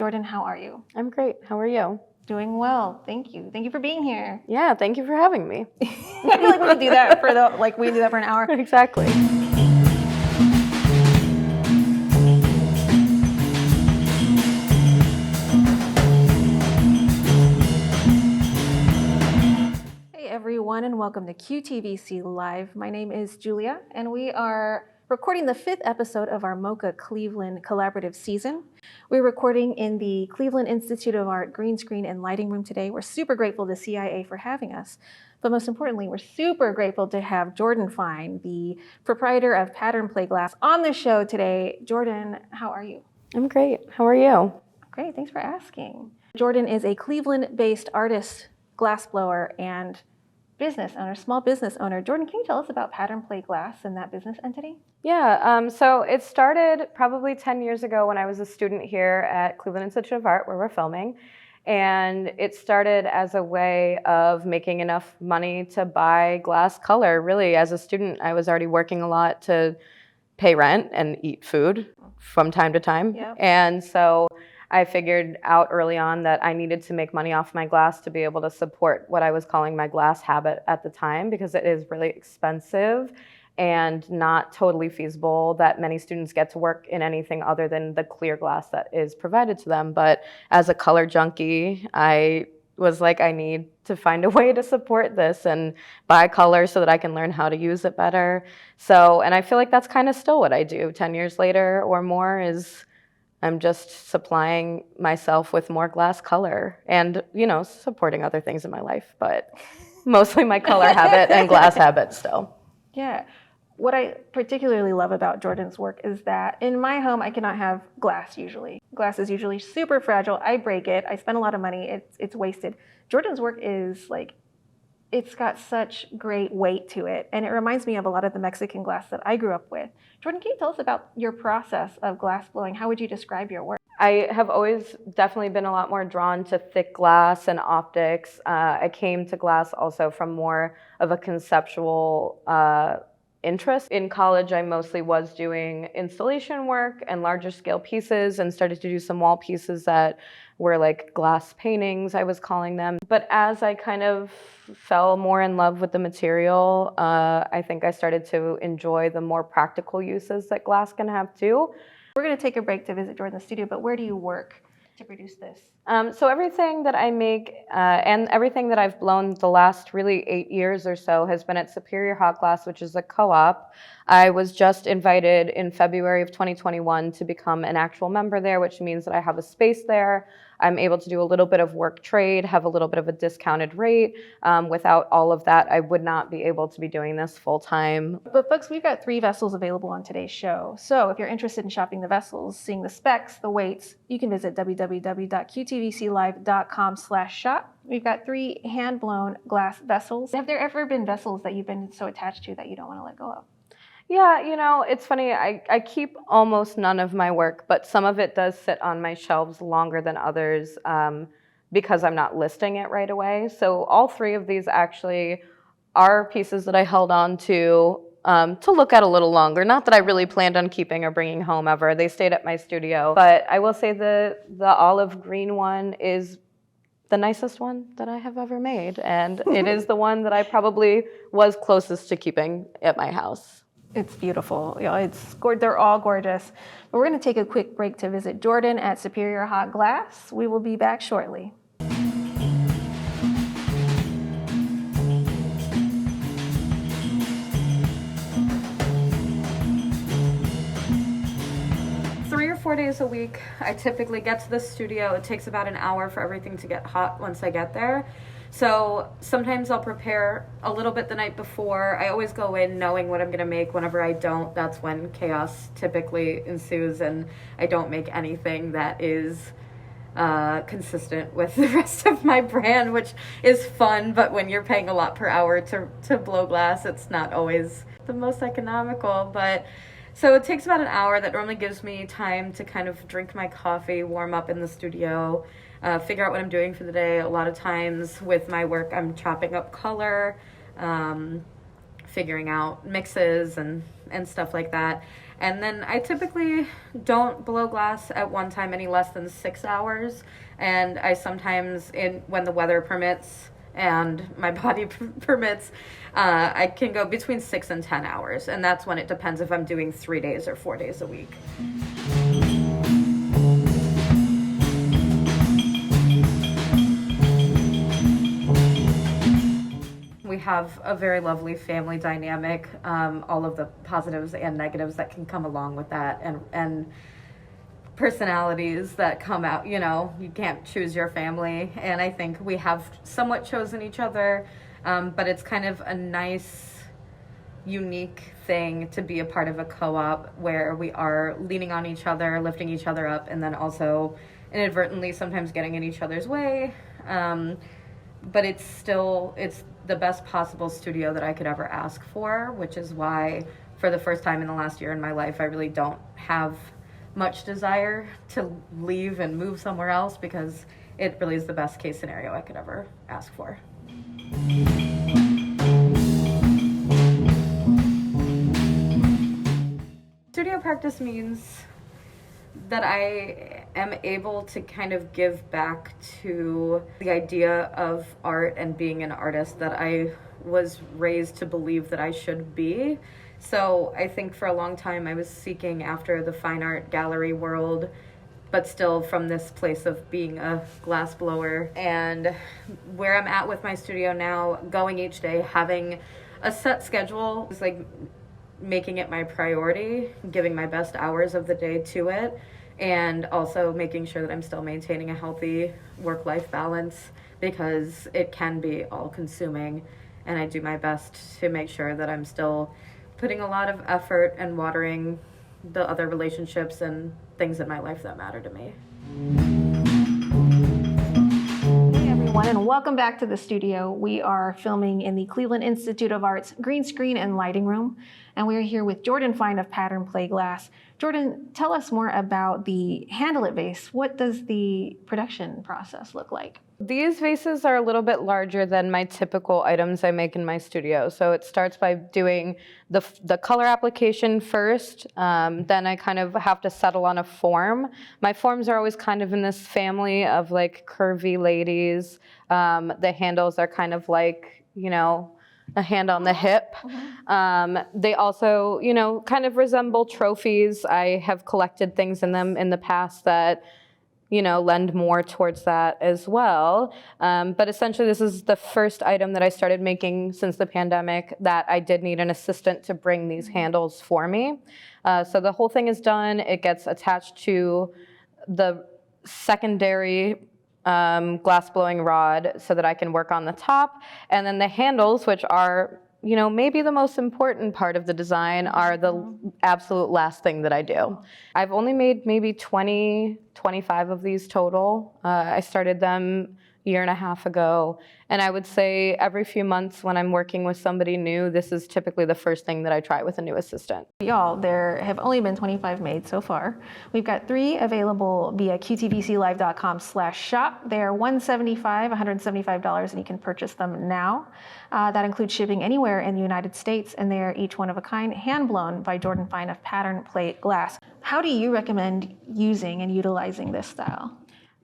Jordan, how are you? I'm great. How are you? Doing well, thank you. Thank you for being here. Yeah, thank you for having me. I feel like we can do that for an hour. Exactly. Hey everyone, and welcome to QTVC Live. My name is Julia, and we are recording the 5th episode of our MoCA Cleveland collaborative season. We're recording in the Cleveland Institute of Art green screen and lighting room today. We're super grateful to CIA for having us. But most importantly, we're super grateful to have Jordan Fine, the proprietor of Pattern Play Glass, on the show today. Jordan, how are you? I'm great. How are you? Great, thanks for asking. Jordan is a Cleveland-based artist, glassblower, and business owner, small business owner. Jordan, can you tell us about Pattern Play Glass and that business entity? Yeah, so it started probably 10 years ago when I was a student here at Cleveland Institute of Art where we're filming. And it started as a way of making enough money to buy glass color. Really, as a student, I was already working a lot to pay rent and eat food from time to time. Yep. And so I figured out early on that I needed to make money off my glass to be able to support what I was calling my glass habit at the time, because it is really expensive and not totally feasible that many students get to work in anything other than the clear glass that is provided to them. But as a color junkie, I was like, I need to find a way to support this and buy color so that I can learn how to use it better. So, and I feel like that's kind of still what I do 10 years later or more, is I'm just supplying myself with more glass color and, you know, supporting other things in my life, but mostly my color habit and glass habit still. Yeah. What I particularly love about Jordan's work is that in my home, I cannot have glass usually. Glass is usually super fragile. I break it. I spend a lot of money. It's wasted. Jordan's work is like, it's got such great weight to it. And it reminds me of a lot of the Mexican glass that I grew up with. Jordan, can you tell us about your process of glass blowing? How would you describe your work? I have always definitely been a lot more drawn to thick glass and optics. I came to glass also from more of a conceptual interest. In college, I mostly was doing installation work and larger scale pieces and started to do some wall pieces that were like glass paintings, I was calling them. But as I kind of fell more in love with the material, I think I started to enjoy the more practical uses that glass can have too. We're going to take a break to visit Jordan's studio, but where do you work to produce this? So everything that I make and everything that I've blown the last really 8 years or so has been at Superior Hot Glass, which is a co-op. I was just invited in February of 2021 to become an actual member there, which means that I have a space there. I'm able to do a little bit of work trade, have a little bit of a discounted rate. Without all of that, I would not be able to be doing this full time. But folks, we've got 3 vessels available on today's show. So if you're interested in shopping the vessels, seeing the specs, the weights, you can visit www.qtvclive.com/shop. We've got 3 hand-blown glass vessels. Have there ever been vessels that you've been so attached to that you don't want to let go of? Yeah, you know, it's funny, I keep almost none of my work, but some of it does sit on my shelves longer than others because I'm not listing it right away. So all 3 of these actually are pieces that I held on to look at a little longer. Not that I really planned on keeping or bringing home ever. They stayed at my studio. But I will say the olive green one is the nicest one that I have ever made. And it is the one that I probably was closest to keeping at my house. It's beautiful. You know, they're all gorgeous. But we're going to take a quick break to visit Jordan at Superior Hot Glass. We will be back shortly. Three or 4 days a week, I typically get to the studio. It takes about an hour for everything to get hot once I get there. So sometimes I'll prepare a little bit the night before. I always go in knowing what I'm going to make. Whenever I don't, that's when chaos typically ensues, and I don't make anything that is consistent with the rest of my brand, which is fun, but when you're paying a lot per hour to blow glass, it's not always the most economical. But so it takes about an hour. That normally gives me time to kind of drink my coffee, warm up in the studio, figure out what I'm doing for the day. A lot of times with my work, I'm chopping up color, figuring out mixes and stuff like that. And then I typically don't blow glass at one time any less than 6 hours. And I sometimes, when the weather permits and my body permits, I can go between 6 and 10 hours. And that's when it depends if I'm doing 3 days or 4 days a week. We have a very lovely family dynamic, all of the positives and negatives that can come along with that, and personalities that come out. You know, you can't choose your family, and I think we have somewhat chosen each other, but it's kind of a nice, unique thing to be a part of a co-op where we are leaning on each other, lifting each other up, and then also inadvertently sometimes getting in each other's way. But it's the best possible studio that I could ever ask for, which is why for the first time in the last year in my life, I really don't have much desire to leave and move somewhere else, because it really is the best case scenario I could ever ask for. Studio practice means that I am able to kind of give back to the idea of art and being an artist that I was raised to believe that I should be. So I think for a long time I was seeking after the fine art gallery world, but still from this place of being a glass blower. And where I'm at with my studio now, going each day, having a set schedule, is like making it my priority, giving my best hours of the day to it, and also making sure that I'm still maintaining a healthy work-life balance, because it can be all-consuming, and I do my best to make sure that I'm still putting a lot of effort and watering the other relationships and things in my life that matter to me. Hey everyone, and welcome back to the studio. We are filming in the Cleveland Institute of Art's green screen and lighting room, and we are here with Jordan Fine of Pattern Play Glass. Jordan, tell us more about the Handle It vase. What does the production process look like? These vases are a little bit larger than my typical items I make in my studio. So it starts by doing the color application first. Then I kind of have to settle on a form. My forms are always kind of in this family of like curvy ladies. The handles are kind of like, you know, a hand on the hip. They also, you know, kind of resemble trophies. I have collected things in them in the past that, you know, lend more towards that as well. But essentially, this is the first item that I started making since the pandemic that I did need an assistant to bring these handles for me. So the whole thing is done. It gets attached to the secondary glass blowing rod so that I can work on the top. And then the handles, which are, you know, maybe the most important part of the design, are the absolute last thing that I do. I've only made maybe 25 of these total. I started them a year and a half ago. And I would say every few months when I'm working with somebody new, this is typically the first thing that I try with a new assistant. Y'all, there have only been 25 made so far. We've got 3 available via qtvclive.com/shop. They're $175, $175, and you can purchase them now. That includes shipping anywhere in the United States, and they are each one of a kind, hand blown by Jordan Fine of Pattern Plate Glass. How do you recommend using and utilizing this style?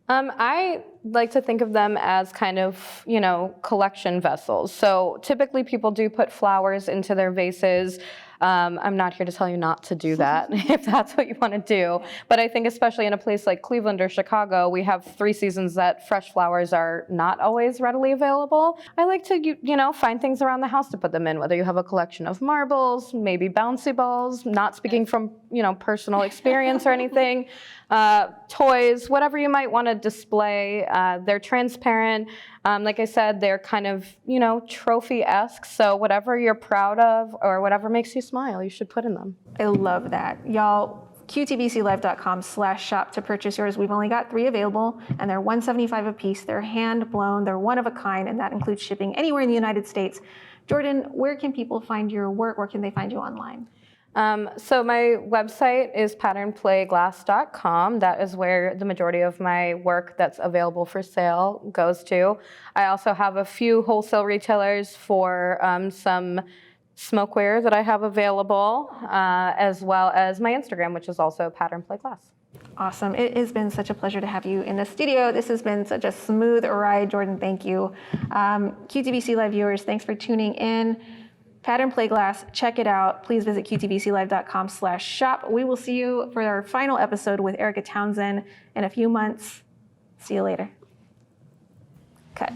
I like to think of them as kind of, you know, collection vessels. So typically people do put flowers into their vases. I'm not here to tell you not to do that if that's what you want to do. But I think especially in a place like Cleveland or Chicago, we have 3 seasons that fresh flowers are not always readily available. I like to, you know, find things around the house to put them in, whether you have a collection of marbles, maybe bouncy balls, not speaking from, you know, personal experience or anything, toys, whatever you might want to display. They're transparent. Like I said, they're kind of, you know, trophy-esque. So whatever you're proud of or whatever makes you smile, you should put in them. I love that. Y'all, qtvclive.com/shop to purchase yours. We've only got 3 available, and they're $175 a piece. They're hand blown. They're one of a kind, and that includes shipping anywhere in the United States. Jordan, where can people find your work? Where can they find you online? So my website is patternplayglass.com. That is where the majority of my work that's available for sale goes to. I also have a few wholesale retailers for some smokeware that I have available, as well as my Instagram, which is also Pattern Play Class. Awesome. It has been such a pleasure to have you in the studio. This has been such a smooth ride, Jordan. Thank you. QTVC Live viewers, thanks for tuning in. Pattern Play Glass, check it out. Please visit qtvclive.com/shop. We will see you for our final episode with Erica Townsend in a few months. See you later. Cut.